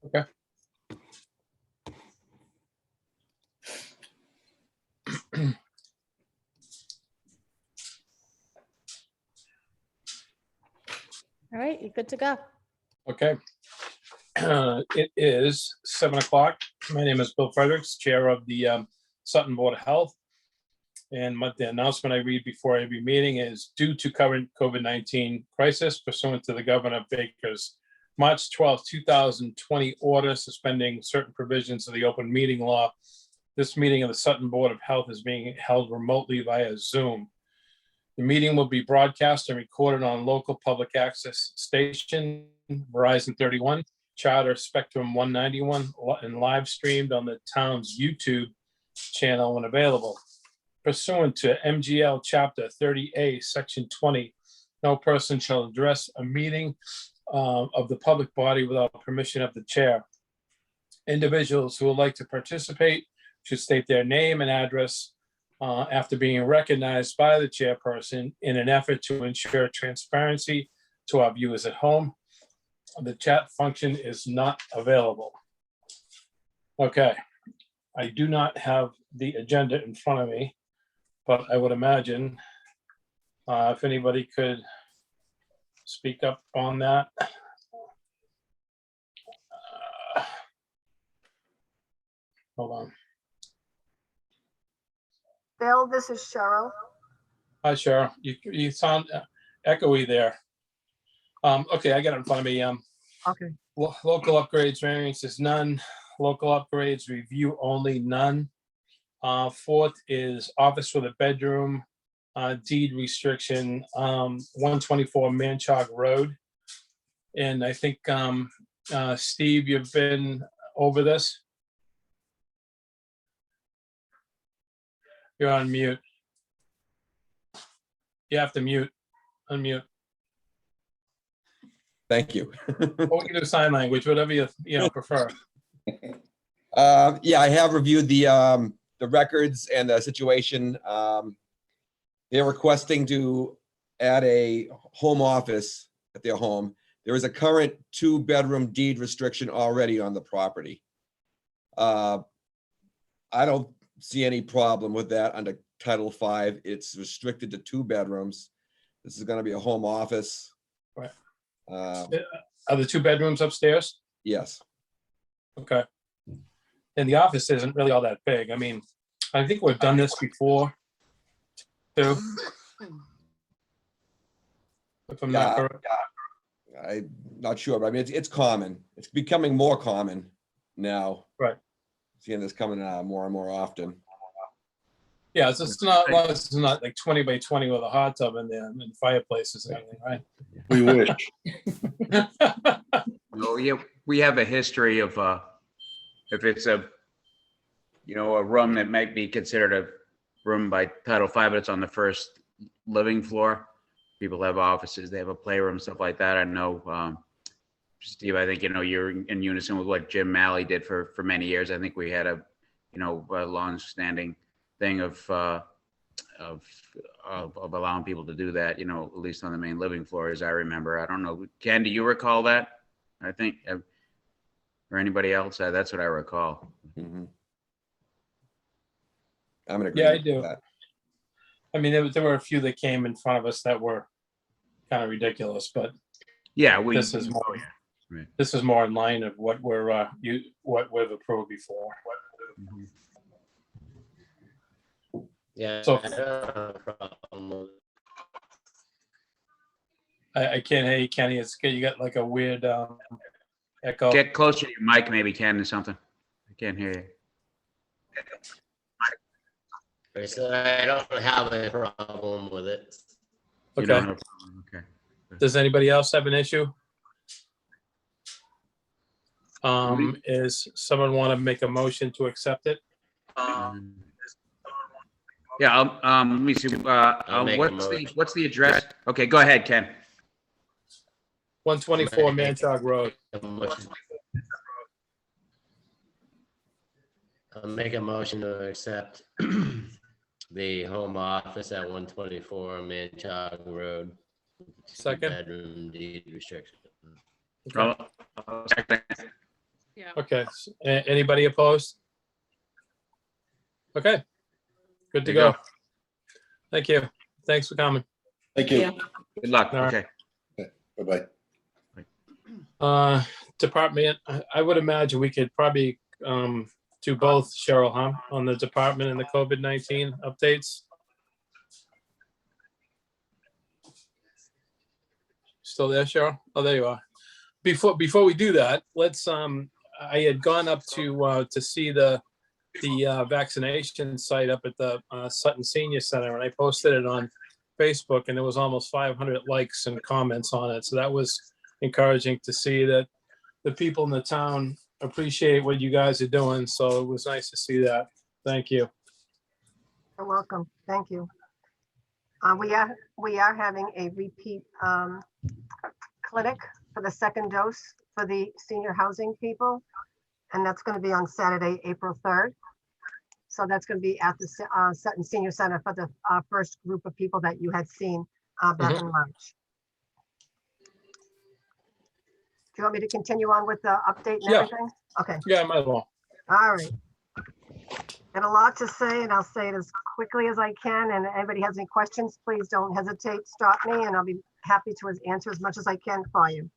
Okay. All right, you're good to go. Okay. It is 7 o'clock. My name is Bill Fredericks, Chair of the Sutton Board of Health. And the announcement I read before every meeting is due to current COVID-19 crisis pursuant to the Governor Baker's March 12, 2020 order suspending certain provisions of the open meeting law. This meeting of the Sutton Board of Health is being held remotely via Zoom. The meeting will be broadcast and recorded on local public access station, Verizon 31, Charter Spectrum 191, and live streamed on the town's YouTube channel when available. Pursuant to MGL Chapter 30A, Section 20, no person shall address a meeting of the public body without permission of the chair. Individuals who would like to participate should state their name and address after being recognized by the chairperson in an effort to ensure transparency to our viewers at home. The chat function is not available. Okay, I do not have the agenda in front of me, but I would imagine if anybody could speak up on that. Hold on. Bill, this is Cheryl. Hi, Cheryl. You sound echoey there. Okay, I got it in front of me. Okay. Local upgrades variances, none. Local upgrades review only, none. Fourth is office with a bedroom, deed restriction, 124 Manchog Road. And I think, Steve, you've been over this. You're on mute. You have to unmute. Thank you. Or we can do sign language, whatever you prefer. Yeah, I have reviewed the records and the situation. They're requesting to add a home office at their home. There is a current 2-bedroom deed restriction already on the property. I don't see any problem with that under Title V. It's restricted to 2 bedrooms. This is going to be a home office. Right. Are the 2 bedrooms upstairs? Yes. Okay. And the office isn't really all that big. I mean, I think we've done this before too. If I'm not correct. I'm not sure, but I mean, it's common. It's becoming more common now. Right. Seeing this coming more and more often. Yeah, it's just not, well, it's not like 20 by 20 with a hot tub in there and fireplaces and everything, right? We wish. Oh, yeah, we have a history of, if it's a room that might be considered a room by Title V, but it's on the first living floor. People have offices, they have a playroom, stuff like that. I know, Steve, I think, you're in unison with what Jim Malley did for many years. I think we had a long-standing thing of allowing people to do that, at least on the main living floor, as I remember. I don't know. Ken, do you recall that? I think, or anybody else? That's what I recall. Mm-hmm. I'm gonna. Yeah, I do. I mean, there were a few that came in front of us that were kind of ridiculous, but yeah, this is more. Right. This is more in line of what what we've approved before. Mm-hmm. Yeah. So- I don't have a problem with I can't hear you, Kenny. It's good. You got like a weird echo. Get closer to your mic, maybe, Ken, or something. I can't hear you. it. So I don't have a problem with it. You Okay. don't have a problem, okay. Does anybody else have an issue? Is someone want to make a motion to accept it? Yeah, let me see. I'll make a motion. What's the address? Okay, go ahead, Ken. 124 Manchog Road. I'll make a motion to accept the home office at 124 Manchog Road. Second. Bedroom deed restriction. Second. Yeah, Okay, anybody opposed? Okay, good to There you go. Thank you. Thanks for coming. Thank you. Good luck. All right. Okay. Bye-bye. Department, I would imagine we could probably do both, Cheryl, huh? On the department and the COVID-19 updates. Still there, Cheryl? Oh, there you are. Before we do that, let's, I had gone up to see the vaccination site up at the Sutton Senior Center, and I posted it on Facebook, and there was almost 500 likes and comments on it. So that was encouraging to see that the people in the town appreciate what you guys are doing. So it was nice to see that. Thank you. You're welcome. Thank you. We are having a repeat clinic for the second dose for the senior housing people. And that's going to be on Saturday, April 3rd. So that's going to be at the Sutton Senior Center for the first group of people that you had seen back in March. Do you want me to continue on with the update and Yeah. everything? Okay. Yeah, I might as well. All right. Got a lot to say, and I'll say it as quickly as I can. And anybody has any questions, please don't hesitate, stop me, and I'll be happy to answer as much as I can for you.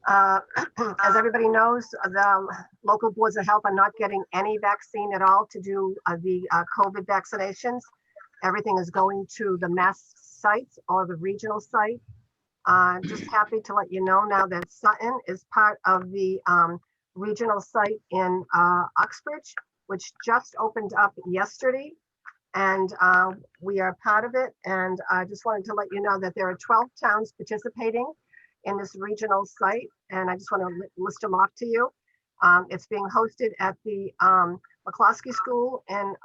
As everybody knows, the local boards of health are not getting any vaccine at all to do the COVID vaccinations. Everything is going to the mass sites or the regional site. Just happy to let you know now that Sutton is part of the regional site in Uxbridge, which just opened up yesterday. And we are part of it. And I just wanted to let you know that there are 12 towns participating in this regional site. And I just want to list them off to you. It's being hosted at the McCloskey School in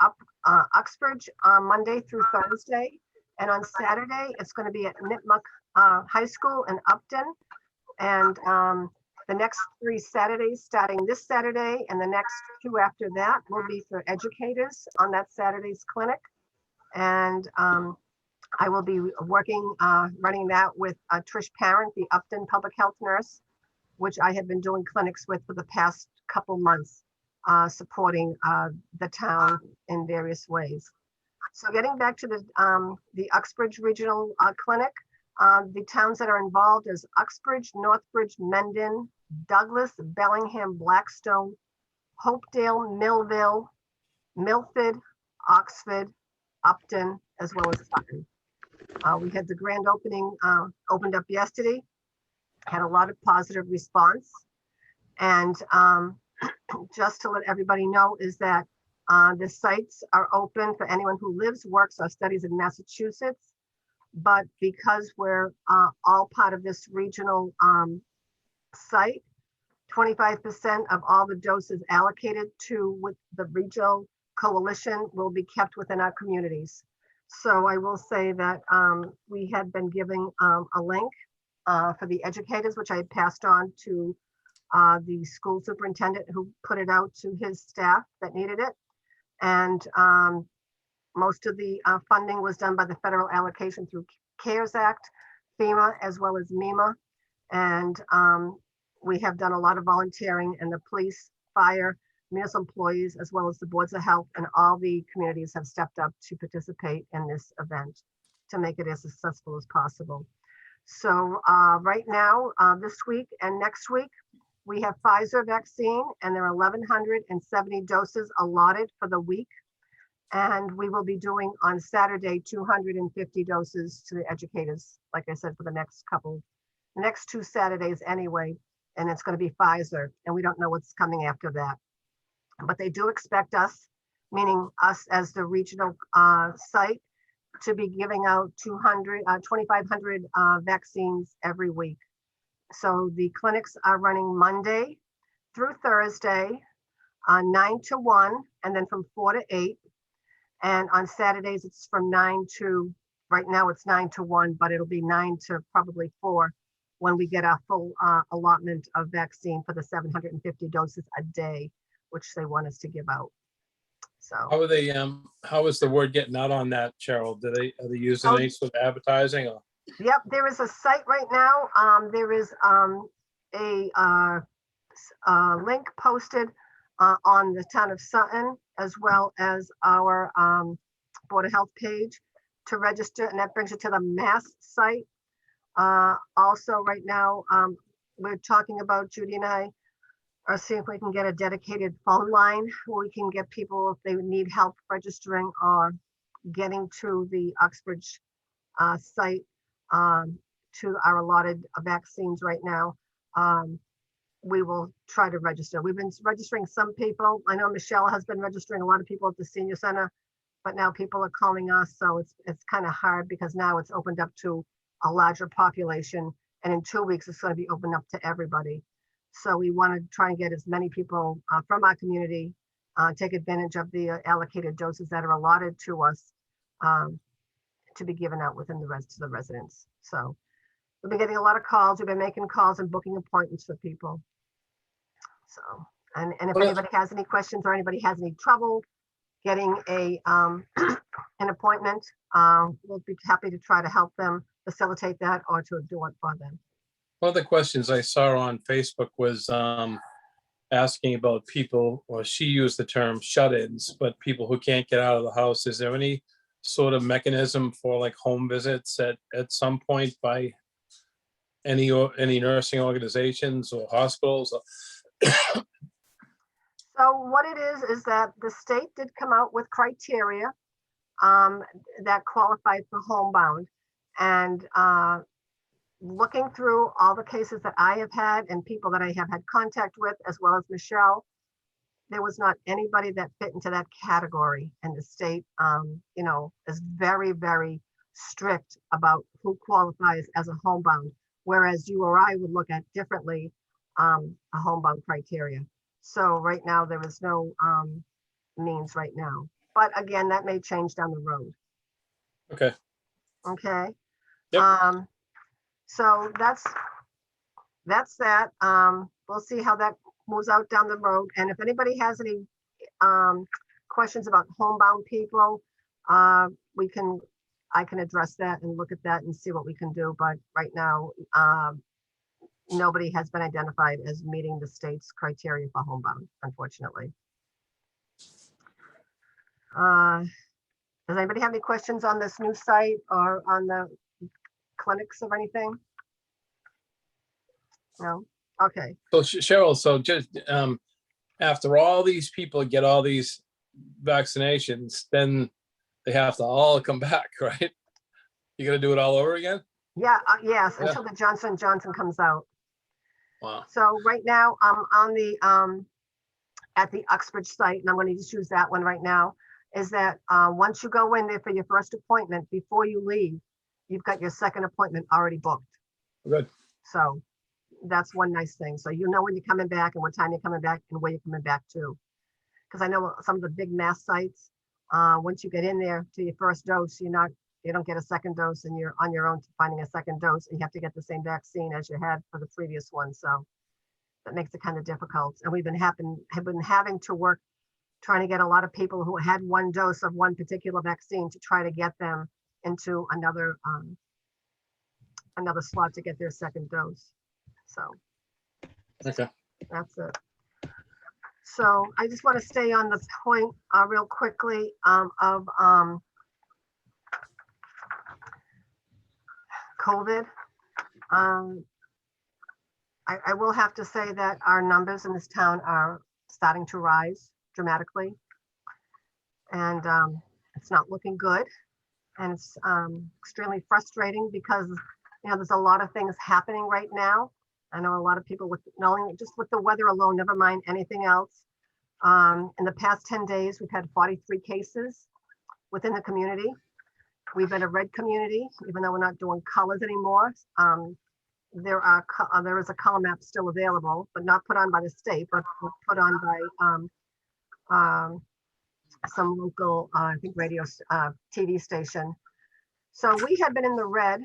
Uxbridge on Monday through Thursday. And on Saturday, it's going to be at Nipmuc High School in Upton. And the next 3 Saturdays, starting this Saturday and the next 2 after that, will be for educators on that Saturday's clinic. And I will be working, running that with Trish Parent, the Upton public health nurse, which I have been doing clinics with for the past couple months, supporting the town in various ways. So getting back to the Uxbridge Regional Clinic, the towns that are involved is Uxbridge, Northbridge, Mendon, Douglas, Bellingham, Blackstone, Hopedale, Millville, Milford, Oxford, Upton, as well as Sutton. We had the grand opening opened up yesterday, had a lot of positive response. And just to let everybody know is that the sites are open for anyone who lives, works, or studies in Massachusetts. But because we're all part of this regional site, 25% of all the doses allocated to with the regional coalition will be kept within our communities. So I will say that we had been giving a link for the educators, which I had passed on to the school superintendent who put it out to his staff that needed it. And most of the funding was done by the federal allocation through CARES Act, FEMA, as well as MEMA. And we have done a lot of volunteering, and the police, fire, municipal employees, as well as the boards of health and all the communities have stepped up to participate in this event to make it as successful as possible. So right now, this week and next week, we have Pfizer vaccine, and there are 1,170 doses allotted for the week. And we will be doing on Saturday 250 doses to the educators, like I said, for the next 2 Saturdays anyway. And it's going to be Pfizer, and we don't know what's coming after that. But they do expect us, meaning us as the regional site, to be giving out 2,500 vaccines every week. So the clinics are running Monday through Thursday, 9 to 1, and then from 4 to 8. And on Saturdays, it's from 9 to, right now it's 9 to 1, but it'll be 9 to probably 4 when we get our full allotment of vaccine for the 750 doses a day, which they want us to give out. So How are they, how is the word getting out on that, Cheryl? Are they using any sort of advertising or? yep, there is a site right now. There is a link posted on the town of Sutton, as well as our Board of Health page to register, and that brings you to the Mass site. Also, right now, we're talking about, Judy and I are seeing if we can get a dedicated phone line where we can get people, if they need help registering or getting to the Uxbridge site to our allotted vaccines right now. We will try to register. We've been registering some people. I know Michelle has been registering a lot of people at the senior center, but now people are calling us, so it's kind of hard because now it's opened up to a larger population, and in 2 weeks it's going to be opened up to everybody. So we want to try and get as many people from our community, take advantage of the allocated doses that are allotted to us to be given out within the rest of the residents. So we've been getting a lot of calls. We've been making calls and booking appointments for people. So, and if Well, anybody has any questions or anybody has any trouble getting a an appointment, we'll be happy to try to help them facilitate that or to do it for them. one of the questions I saw on Facebook was asking about people, or she used the term shut-ins, but people who can't get out of the house. Is there any sort of mechanism for like home visits at some point by any nursing organizations or hospitals? So what it is that the state did come out with criteria that qualified for homebound. And looking through all the cases that I have had and people that I have had contact with, as well as Michelle, there was not anybody that fit into that category. And the state, you know, is very, very strict about who qualifies as a homebound, whereas you or I would look at differently a homebound criteria. So right now there is no means right now, but again, that may change down the road. Okay. Okay. Yep. So that's that. We'll see how that moves out down the road. And if anybody has any questions about homebound people, I can address that and look at that and see what we can do. But right now, nobody has been identified as meeting the state's criteria for homebound, unfortunately. Does anybody have any questions on this new site or on the clinics or anything? No? Okay. So Cheryl, so just after all these people get all these vaccinations, then they have to all come back, right? You're gonna do it all over again? Yeah, yes, Yeah. until the Johnson & Johnson comes out. Wow. So right now, on the at the Uxbridge site, and I'm going to just use that one right now, is that once you go in there for your first appointment, before you leave, you've got your second appointment already booked. Good. So that's one nice thing. So you know when you're coming back and what time you're coming back and where you're coming back to. Because I know some of the big mass sites, once you get in there to your first dose, you don't get a second dose, and you're on your own to finding a second dose, and you have to get the same vaccine as you had for the previous one. So that makes it kind of difficult. And we've been having to work trying to get a lot of people who had one dose of one particular vaccine to try to get them into another slot to get their second dose. So Okay. that's it. So I just want to stay on the point real quickly of COVID. I will have to say that our numbers in this town are starting to rise dramatically. And it's not looking good. And it's extremely frustrating because, you know, there's a lot of things happening right now. I know a lot of people with not only just with the weather alone, never mind anything else. In the past 10 days, we've had 43 cases within the community. We've been a red community, even though we're not doing colors anymore. There is a color map still available, but not put on by the state, but put on by some local, I think radio, TV station. So we had been in the red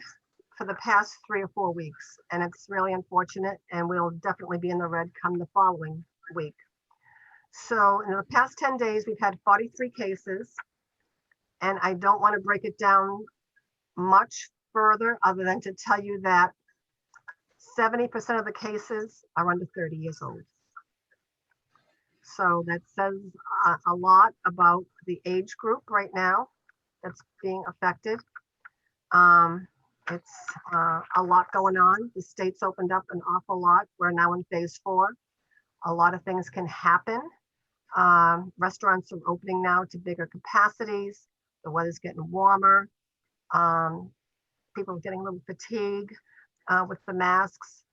for the past 3 or 4 weeks, and it's really unfortunate, and we'll definitely be in the red come the following week. So in the past 10 days, we've had 43 cases, and I don't want to break it down much further other than to tell you that 70% of the cases are under 30 years old. So that says a lot about the age group right now that's being affected. It's a lot going on. The state's opened up an awful lot. We're now in phase 4. A lot of things can happen. Restaurants are opening now to bigger capacities. The weather's getting warmer. People are getting a little fatigue with the masks.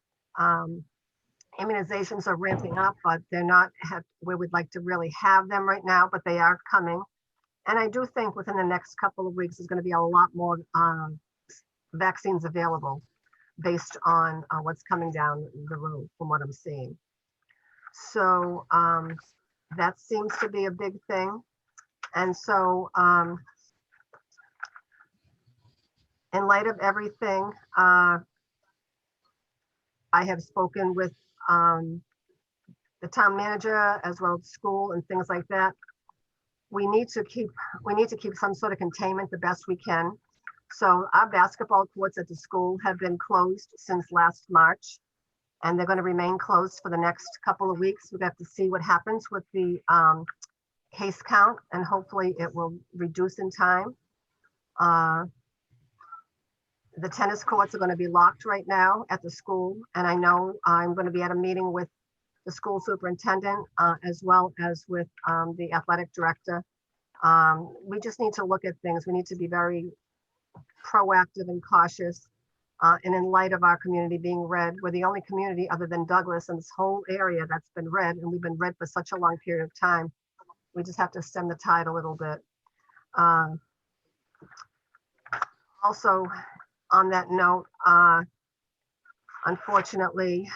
Immunizations are ramping up, but they're not where we'd like to really have them right now, but they are coming. And I do think within the next couple of weeks, there's going to be a lot more vaccines available based on what's coming down the road from what I'm seeing. So that seems to be a big thing. And so in light of everything, I have spoken with the town manager as well as school and things like that. We need to keep some sort of containment the best we can. So our basketball courts at the school have been closed since last March, and they're going to remain closed for the next couple of weeks. We have to see what happens with the case count, and hopefully it will reduce in time. The tennis courts are going to be locked right now at the school, and I know I'm going to be at a meeting with the school superintendent as well as with the athletic director. We just need to look at things. We need to be very proactive and cautious. And in light of our community being red, we're the only community other than Douglas in this whole area that's been red, and we've been red for such a long period of time. We just have to stem the tide a little bit. Also, on that note, unfortunately,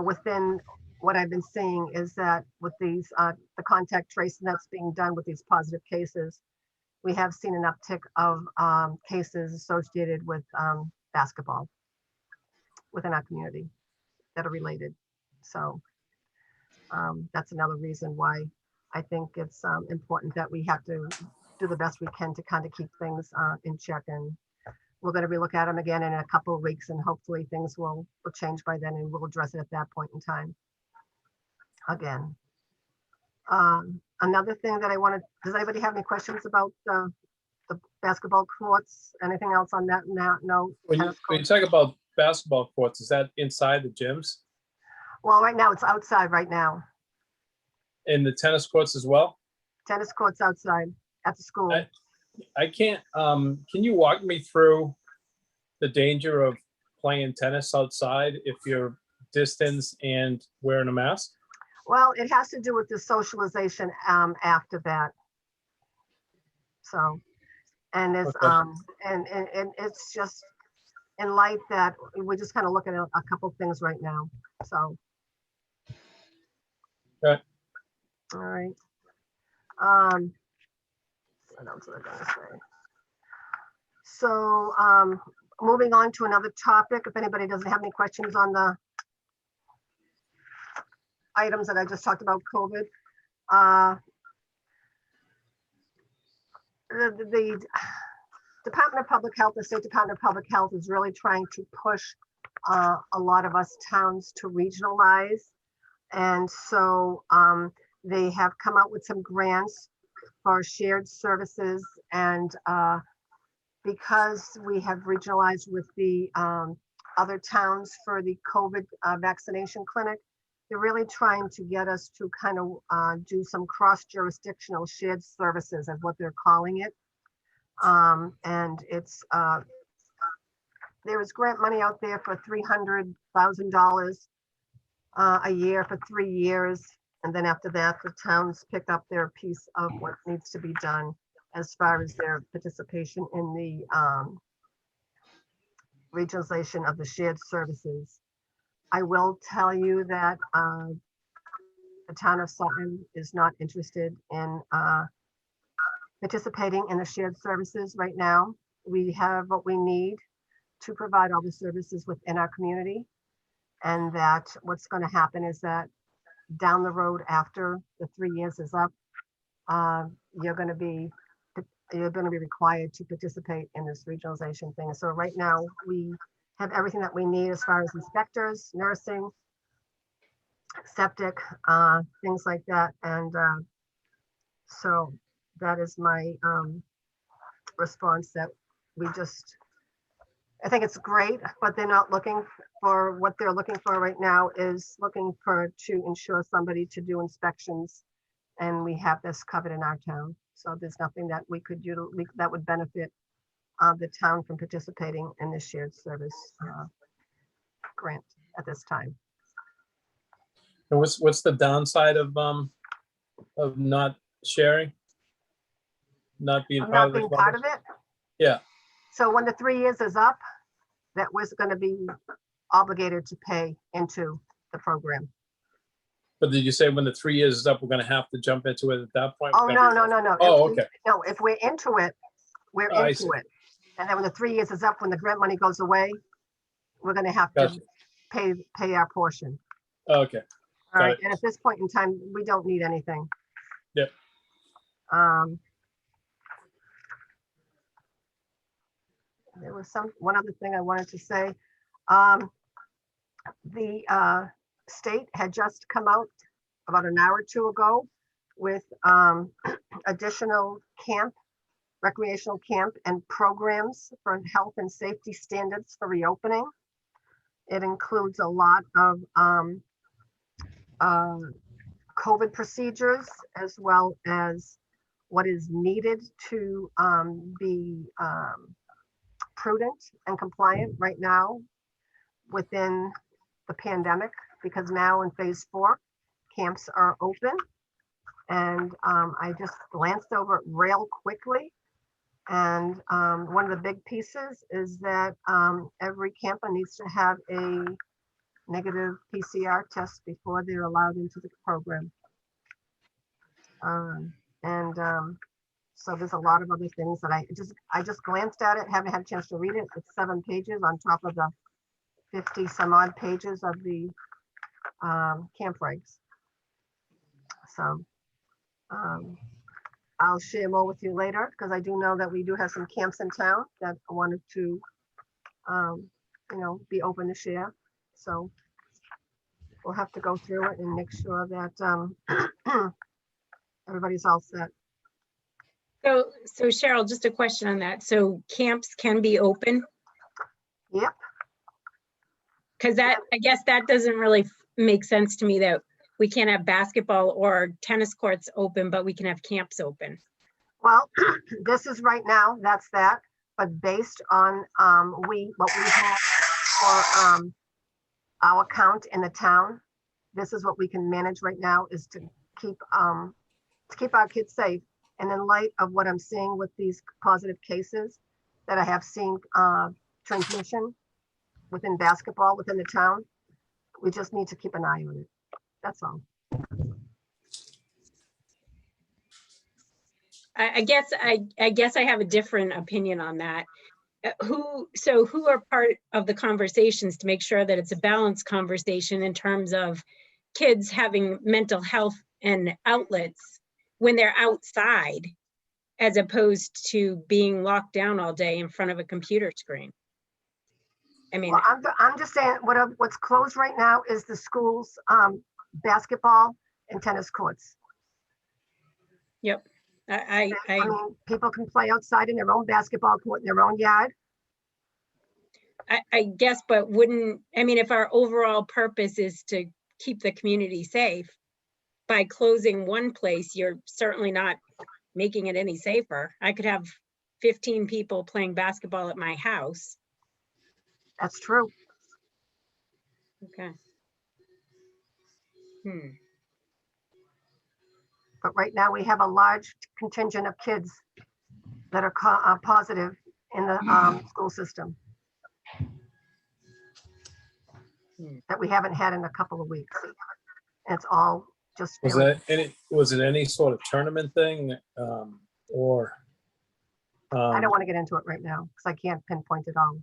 within what I've been seeing is that with these, the contact tracing that's being done with these positive cases, we have seen an uptick of cases associated with basketball within our community that are related. So that's another reason why I think it's important that we have to do the best we can to kind of keep things in check. And we're going to relook at them again in a couple of weeks, and hopefully things will change by then, and we'll address it at that point in time. Again, another thing that I wanted, does anybody have any questions about the basketball courts? Anything else on that? No. When you talk about basketball courts, is that inside the gyms? Well, right now it's outside right now. And the tennis courts as well? Tennis courts outside at the school. I can't, can you walk me through the danger of playing tennis outside if you're distanced and wearing a mask? Well, it has to do with the socialization after that. So, and it's Okay. and it's just in light that we're just kind of looking at a couple things right now. So. Okay. All right. What else was I gonna say? So, moving on to another topic, if anybody doesn't have any questions on the items that I just talked about, COVID. The Department of Public Health, the State Department of Public Health is really trying to push a lot of us towns to regionalize. And so they have come out with some grants for shared services, and because we have regionalized with the other towns for the COVID vaccination clinic, they're really trying to get us to kind of do some cross-jurisdictional shared services, is what they're calling it. And it's there is grant money out there for $300,000 a year for 3 years. And then after that, the towns pick up their piece of what needs to be done as far as their participation in the regionalization of the shared services. I will tell you that the town of Sutton is not interested in participating in the shared services right now. We have what we need to provide all the services within our community. And that what's going to happen is that down the road after the 3 years is up, you're going to be required to participate in this regionalization thing. So right now we have everything that we need as far as inspectors, nursing, septic, things like that. And so that is my response, that we just, I think it's great, but they're not looking for, what they're looking for right now is looking for, to ensure somebody to do inspections. And we have this covered in our town. So there's nothing that we could utilize that would benefit the town from participating in this shared service grant at this time. And what's the downside of not sharing? Not being Of part not of the being part of club? it. Yeah. So when the 3 years is up, that was going to be obligated to pay into the program. But did you say when the 3 years is up, we're gonna have to jump into it at that point? Oh, We're no, gonna no, be- no, no. Oh, If we- okay. No, if we're into it, we're Oh, I into see. it. And then when the 3 years is up, when the grant money goes away, we're going to have to Gotcha. pay our portion. Okay. All Got right, it. and at this point in time, we don't need anything. Yep. There was one other thing I wanted to say. The state had just come out about an hour or two ago with additional recreational camp and programs for health and safety standards for reopening. It includes a lot of COVID procedures, as well as what is needed to be prudent and compliant right now within the pandemic, because now in phase 4, camps are open. And I just glanced over it real quickly. And one of the big pieces is that every camper needs to have a negative PCR test before they're allowed into the program. So there's a lot of other things that I just glanced at it, haven't had a chance to read it. It's 7 pages on top of the 50 some odd pages of the camp regs. So I'll share more with you later, because I do know that we do have some camps in town that I wanted to, be open to share. So we'll have to go through it and make sure that everybody's all set. So Cheryl, just a question on that. So camps can be open? Yep. Because I guess that doesn't really make sense to me, that we can't have basketball or tennis courts open, but we can have camps open. Well, this is right now, that's that, but based on what we have for our count in the town, this is what we can manage right now, is to keep our kids safe. And in light of what I'm seeing with these positive cases that I have seen transmission within basketball within the town, we just need to keep an eye on it. That's all. I guess I have a different opinion on that. Who are part of the conversations to make sure that it's a balanced conversation in terms of kids having mental health and outlets when they're outside, as opposed to being locked down all day in front of a computer screen? I mean, Well, I'm just saying what's closed right now is the schools, basketball and tennis courts. yep. I mean, people can play outside in their own basketball court in their own yard. I guess, but if our overall purpose is to keep the community safe, by closing one place, you're certainly not making it any safer. I could have 15 people playing basketball at my house. That's true. Okay. But right now we have a large contingent of kids that are positive in the school system that we haven't had in a couple of weeks. And it's all just. Was it any sort of tournament thing, or? I don't want to get into it right now because I can't pinpoint it all.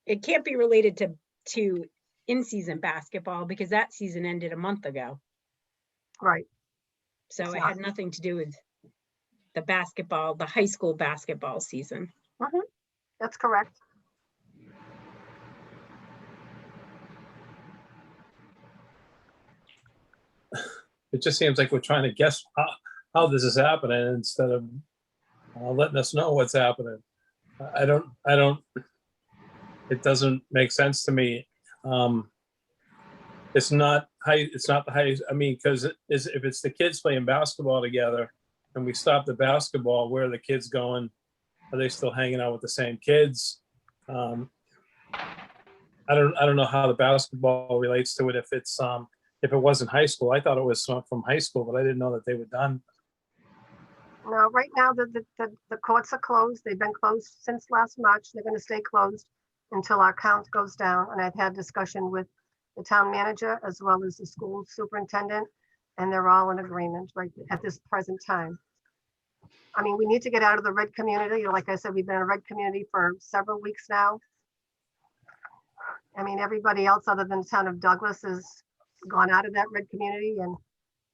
It can't be related to in-season basketball, because that season ended a month ago. Right. So it had nothing to do with the high school basketball season. That's correct. it just seems like we're trying to guess how this is happening instead of letting us know what's happening. I don't, it doesn't make sense to me. It's not the high, I mean, because if it's the kids playing basketball together and we stop the basketball, where are the kids going? Are they still hanging out with the same kids? I don't know how the basketball relates to it. If it wasn't high school, I thought it was from high school, but I didn't know that they were done. No, right now, the courts are closed. They've been closed since last March. They're gonna stay closed until our count goes down. And I've had discussion with the town manager as well as the school superintendent, and they're all in agreement right at this present time. I mean, we need to get out of the red community. Like I said, we've been in a red community for several weeks now. I mean, everybody else other than the town of Douglas has gone out of that red community, and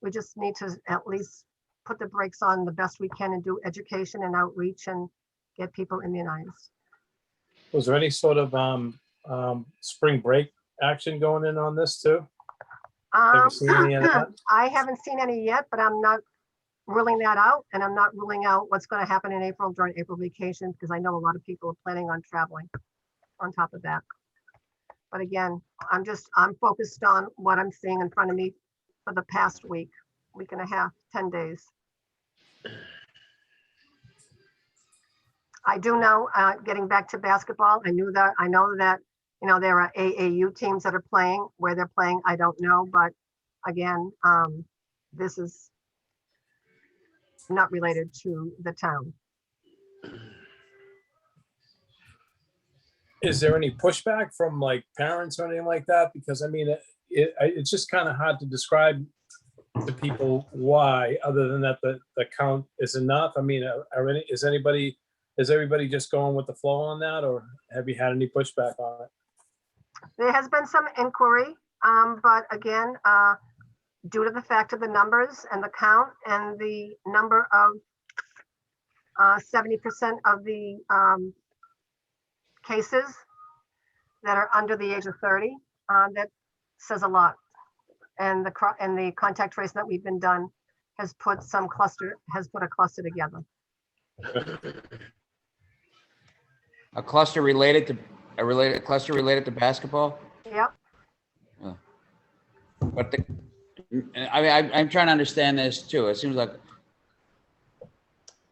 we just need to at least put the brakes on the best we can and do education and outreach and get people immunized. Was there any sort of spring break action going in on this too? Have you seen any of that? I haven't seen any yet, but I'm not ruling that out, and I'm not ruling out what's going to happen in April during April vacation, because I know a lot of people are planning on traveling on top of that. But again, I'm focused on what I'm seeing in front of me for the past week and a half, 10 days. I do know, getting back to basketball, I know that, you know, there are AAU teams that are playing. Where they're playing, I don't know, but again, this is not related to the town. Is there any pushback from like parents or anything like that? Because I mean, it's just kind of hard to describe to people why, other than that the count is enough. I mean, is everybody just going with the flow on that, or have you had any pushback on it? There has been some inquiry, but again, due to the fact of the numbers and the count and the number of 70% of the cases that are under the age of 30, that says a lot. And the contact tracing that we've been done has put a cluster together. A cluster related to basketball? Yep. But I'm trying to understand this too. It seems like,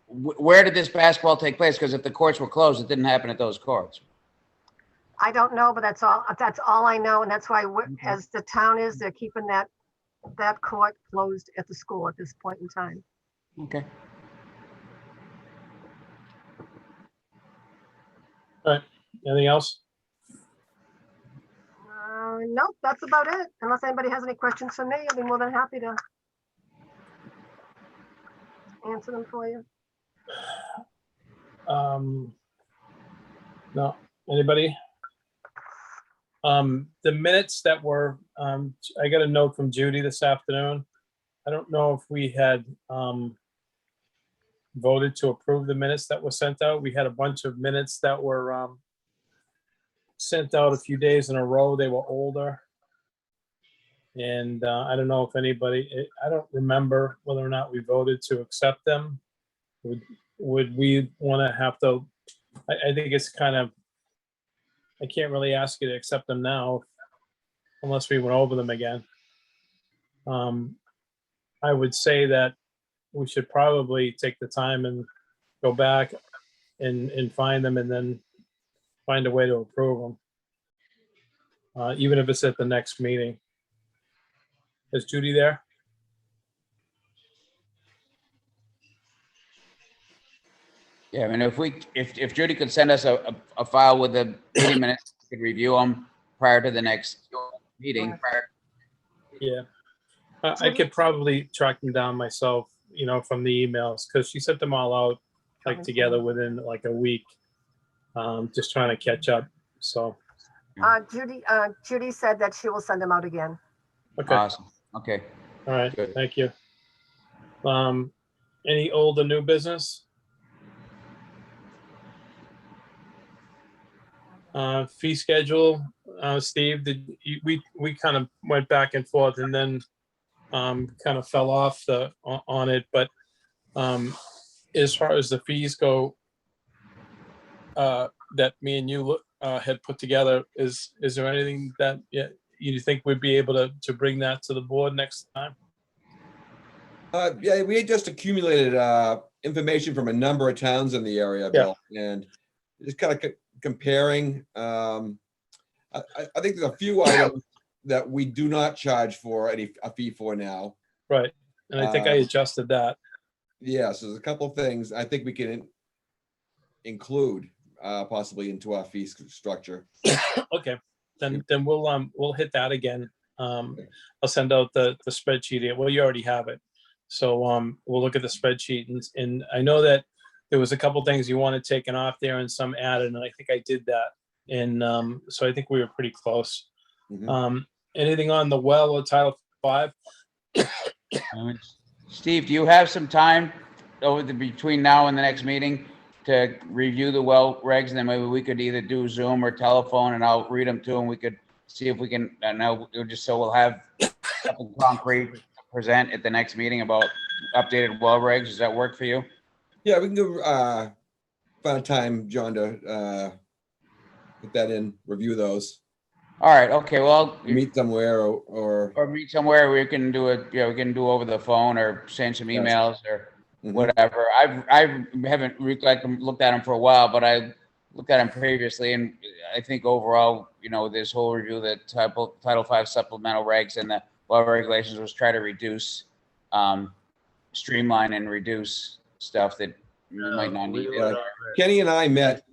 where did this basketball take place? Because if the courts were closed, it didn't happen at those courts. I don't know, but that's all I know. And that's why as the town is, they're keeping that court closed at the school at this point in time. Okay. All right, anything else? Nope, that's about it. Unless anybody has any questions for me, I'll be more than happy to answer them for you. No, anybody? The minutes that were, I got a note from Judy this afternoon. I don't know if we had voted to approve the minutes that were sent out. We had a bunch of minutes that were sent out a few days in a row. They were older. And I don't know if I don't remember whether or not we voted to accept them. Would we want to have to, I think it's kind of, I can't really ask you to accept them now unless we went over them again. I would say that we should probably take the time and go back and find them and then find a way to approve them. Even if it's at the next meeting. Is Judy there? Yeah, I mean, if Judy could send us a file with the meeting minutes, we could review them prior to the next meeting. Yeah. I could probably track them down myself, you know, from the emails, because she sent them all out like together within like a week. Just trying to catch up. So. Judy said that she will send them out again. Okay. Awesome. Okay. All right. Good. Thank you. Any old or new business? Fee schedule, Steve, we kind of went back and forth, and then kind of fell off on it, but as far as the fees go, that me and you had put together, is there anything that you think we'd be able to bring that to the board next time? Yeah, we had just accumulated information from a number of towns in the area, Bill, and just kind of comparing. I think there's a few items that we do not charge for a fee for now. Right, and I think I adjusted that. Yeah, so there's a couple of things I think we can include possibly into our fee structure. Okay, then we'll hit that again. I'll send out the spreadsheet. Well, you already have it. So we'll look at the spreadsheet, and I know that there was a couple things you wanted taken off there and some added, and I think I did that. And so I think we were pretty close. Mhm. Anything on the well or Title V? Steve, do you have some time between now and the next meeting to review the well regs, and then maybe we could either do Zoom or telephone, and I'll read them to him. We could see if we can, now, just so we'll have something concrete to present at the next meeting about updated well regs. Does that work for you? Yeah, we can go find a time, John, to put that in, review those, All right, okay, well, meet somewhere or or meet somewhere we can do it, we can do over the phone or send some Yes. emails or Mhm. whatever. I haven't looked at them for a while, but I looked at them previously, and I think overall, this whole review of the Title V supplemental regs and the well regulations was try to reduce, streamline and reduce stuff that you might not need. Yeah. Kenny and I met.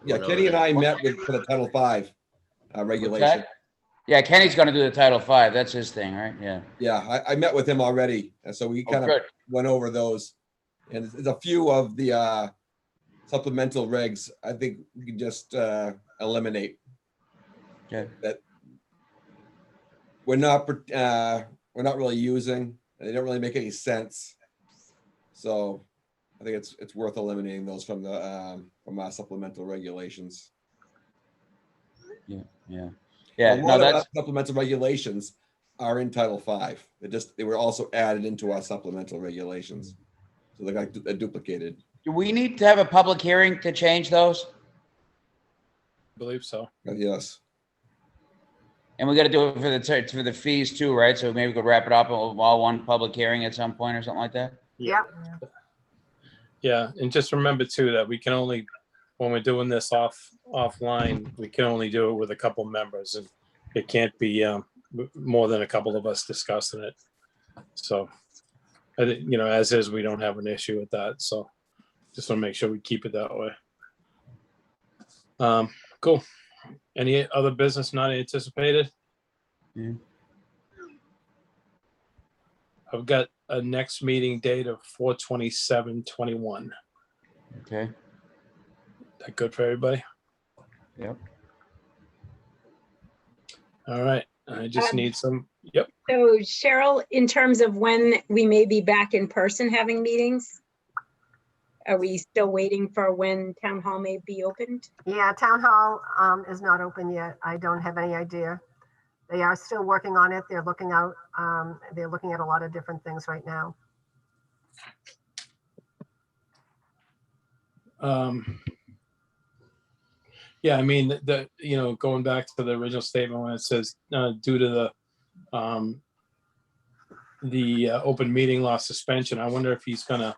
Yeah, Went Kenny over and I met for the Title V regulation. Yeah, Kenny's gonna do the Title V. That's his thing, right? Yeah. Yeah, I met with him already, and so we Oh, kind of good. went over those. And there's a few of the supplemental regs I think we can just eliminate. Okay. That we're not really using. They don't really make any sense. So I think it's worth eliminating those from our supplemental regulations. Yeah. A No, lot of that's, our supplemental regulations are in Title V. They were also added into our supplemental regulations. So they're duplicated. do we need to have a public hearing to change those? I believe so. But yes. And we gotta do it for the fees too, right? So maybe we could wrap it up all one public hearing at some point or something like that? Yep. Yeah, and just remember too, that we can only, when we're doing this offline, we can only do it with a couple members, and it can't be more than a couple of us discussing it. So, I think, as is, we don't have an issue with that, so just want to make sure we keep it that way. Cool. Any other business not anticipated? Yeah. I've got a next meeting date of 4/27/21. Okay. That good for everybody? Yep. All right, I just need some, yep. So Cheryl, in terms of when we may be back in person having meetings, are we still waiting for when town hall may be opened? Yeah, town hall is not open yet. I don't have any idea. They are still working on it. They're looking at a lot of different things right now. Yeah, I mean, going back to the original statement when it says due to the open meeting law suspension, I wonder if he's gonna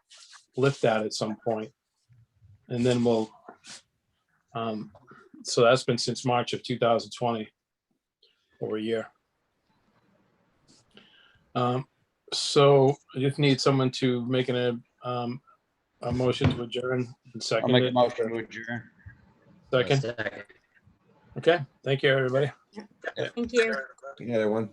lift that at some point. And then we'll, so that's been since March of 2020, over a year. So I just need someone to make a motion to adjourn and I'll second make a it. motion to adjourn. Second. Second. Okay, thank you, everybody. Thank you. Yeah, everyone.